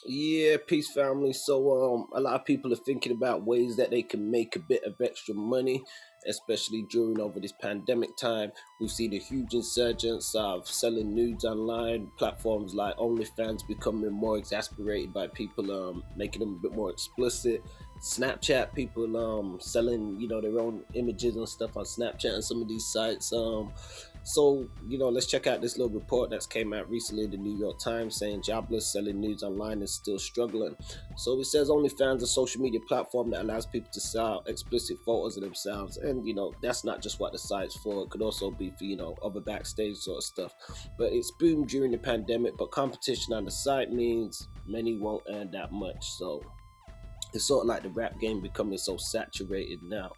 Yeah, peace family. A lot of people are thinking about ways that they can make a bit of extra money, especially during over this pandemic time. We've seen a huge insurgence of selling nudes online. Platforms like OnlyFans becoming more exasperated by people making them a bit more explicit. Snapchat people selling their own images and stuff on Snapchat and some of these sites. Let's check out this little report that's came out recently in the New York Times saying Jobless selling nudes online is still struggling. So it says OnlyFans, a social media platform that allows people to sell explicit photos of themselves. And, that's not just what the site's for. It could also be for, other backstage sort of stuff. But it's boomed during the pandemic, but competition on the site means many won't earn that much. So it's sort of like the rap game becoming so saturated now.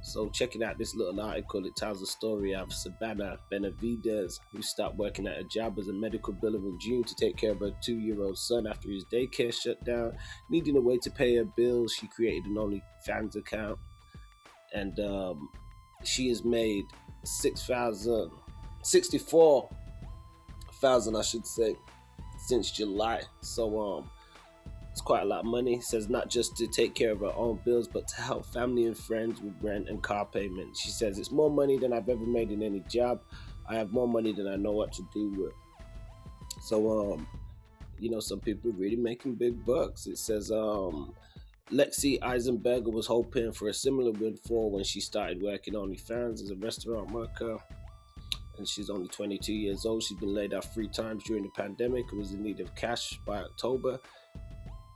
So checking out this little article, it tells the story of Savannah Benavides, who stopped working at a job as a medical biller in June to take care of her 2-year-old son after his daycare shut down. Needing a way to pay her bills, she created an OnlyFans account, and she has made 64,000, I should say, since July. So it's quite a lot of money. It says not just to take care of her own bills, but to help family and friends with rent and car payment. She says it's more money than I've ever made in any job. I have more money than I know what to do with. So some people are really making big bucks. It says Lexi Eisenberger was hoping for a similar windfall when she started working OnlyFans as a restaurant worker. And she's only 22 years old. She's been laid off 3 times during the pandemic and was in need of cash by October.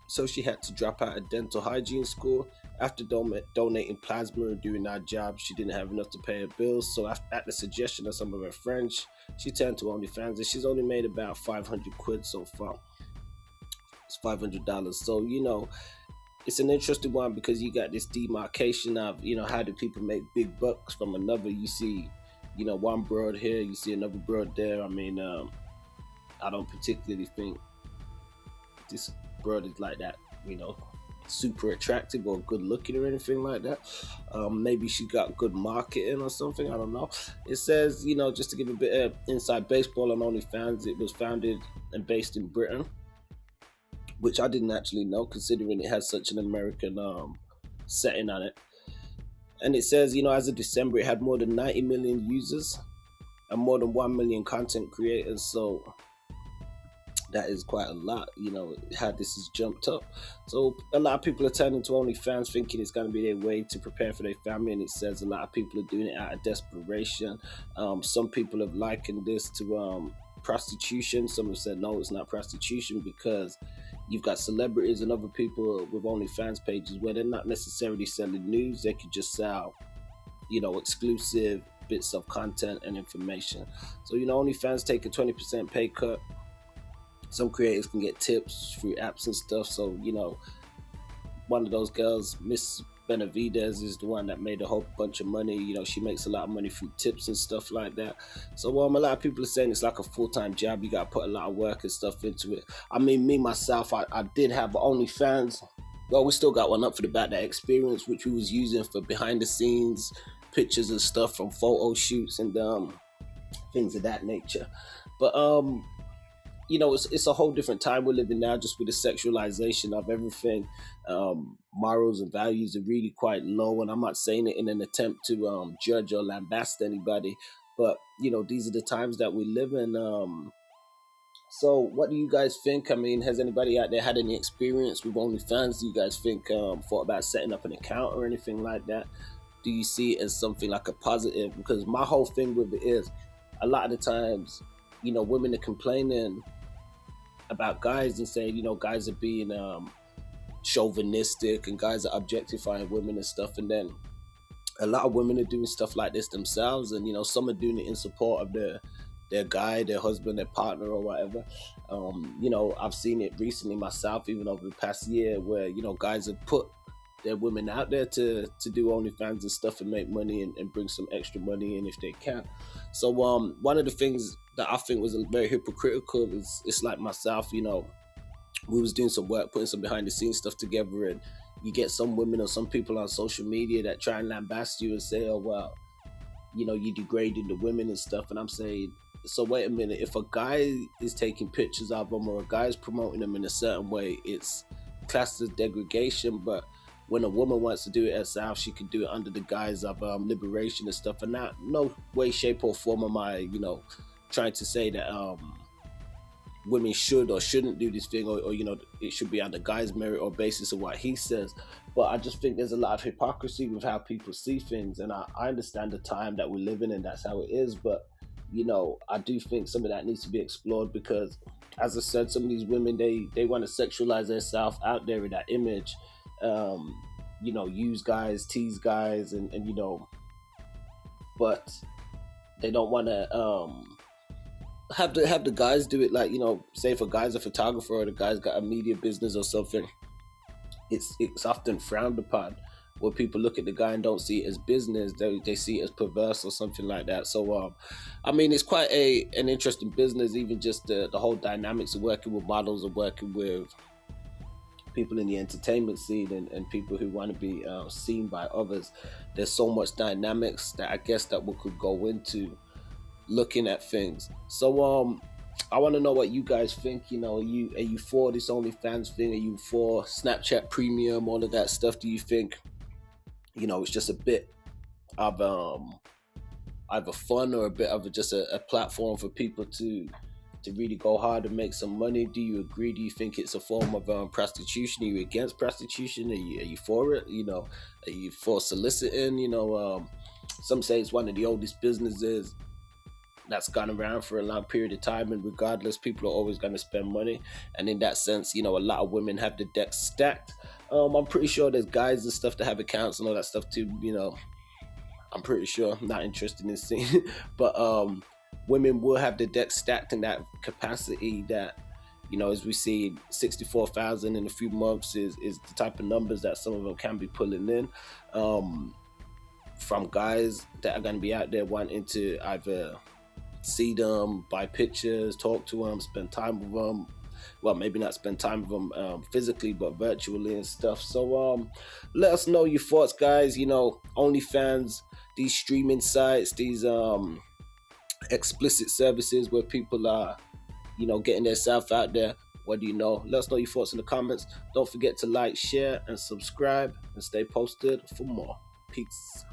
So she had to drop out of dental hygiene school. After donating plasma and doing that job, she didn't have enough to pay her bills. So at the suggestion of some of her friends, she turned to OnlyFans, and she's only made about 500 quid so far. It's $500. So, it's an interesting one because you got this demarcation of, how do people make big bucks from another. You see, one broad here, you see another broad there. I mean, I don't particularly think this broad is like that, super attractive or good looking or anything like that. Maybe she got good marketing or something. I don't know. It says, just to give a bit of inside baseball on OnlyFans, it was founded and based in Britain, which I didn't actually know, considering it has such an American setting on it. And it says, as of December, it had more than 90 million users and more than 1 million content creators. So that is quite a lot, how this has jumped up. So a lot of people are turning to OnlyFans thinking it's going to be their way to prepare for their family, and it says a lot of people are doing it out of desperation. Some people have likened this to prostitution. Some have said no, it's not prostitution, because you've got celebrities and other people with OnlyFans pages where they're not necessarily selling news. They could just sell, exclusive bits of content and information. So, OnlyFans take a 20% pay cut. Some creators can get tips through apps and stuff. So, one of those girls, Miss Benavides, is the one that made a whole bunch of money. She makes a lot of money through tips and stuff like that. So, a lot of people are saying it's like a full-time job. You got to put a lot of work and stuff into it. I mean, me, myself, I did have OnlyFans. Well, we still got one up for the back, that experience, which we was using for behind-the-scenes pictures and stuff from photo shoots and things of that nature. But, it's a whole different time we're living now, just with the sexualization of everything. Morals and values are really quite low, and I'm not saying it in an attempt to judge or lambast anybody, but these are the times that we live in. So what do you guys think? I mean, has anybody out there had any experience with OnlyFans? Do you guys think thought about setting up an account or anything like that? Do you see it as something like a positive? Because my whole thing with it is, a lot of the times, women are complaining about guys and saying, guys are being chauvinistic and guys are objectifying women and stuff. And then a lot of women are doing stuff like this themselves. And, some are doing it in support of their guy, their husband, their partner or whatever. I've seen it recently myself, even over the past year, where, guys have put their women out there to do OnlyFans and stuff and make money and bring some extra money in if they can. So one of the things that I think was very hypocritical is, it's like myself, we was doing some work, putting some behind the scenes stuff together, and you get some women or some people on social media that try and lambast you and say, oh, well, you're degrading the women and stuff. And I'm saying, so wait a minute, if a guy is taking pictures of them or a guy is promoting them in a certain way, it's classed as degradation. But when a woman wants to do it herself, she can do it under the guise of liberation and stuff. And that, no way, shape, or form am I, trying to say that women should or shouldn't do this thing, or it should be on the guy's merit or basis of what he says. But I just think there's a lot of hypocrisy with how people see things, and I understand the time that we live in and that's how it is. But I do think some of that needs to be explored, because as I said, some of these women, they want to sexualize themselves out there in that image, use guys, tease guys, and but they don't want to have the guys do it. Like, say if a guy's a photographer or the guy's got a media business or something, it's often frowned upon, where people look at the guy and don't see it as business, they see it as perverse or something like that. So it's quite an interesting business, even just the whole dynamics of working with models and working with people in the entertainment scene and people who want to be seen by others. There's so much dynamics that I guess that we could go into looking at things. So I want to know what you guys think. Are you for this OnlyFans thing? Are you for Snapchat Premium, all of that stuff? Do you think it's just a bit of either fun or a bit of just a platform for people to really go hard and make some money? Do you agree? Do you think it's a form of prostitution? Are you against prostitution? Are you for it? Are you for soliciting? Some say it's one of the oldest businesses that's gone around for a long period of time, and regardless, people are always going to spend money. And in that sense, a lot of women have the deck stacked. I'm pretty sure there's guys and stuff that have accounts and all that stuff too. I'm pretty sure. I'm not interested in seeing it, but women will have the deck stacked in that capacity. That as we see, 64,000 in a few months is the type of numbers that some of them can be pulling in from guys that are going to be out there wanting to either see them, buy pictures, talk to them, spend time with them. Well, maybe not spend time with them physically, but virtually and stuff. So let us know your thoughts, guys. OnlyFans, these streaming sites, these explicit services where people are getting their self out there. What do you know? Let us know your thoughts in the comments. Don't forget to like, share, and subscribe, and stay posted for more. Peace.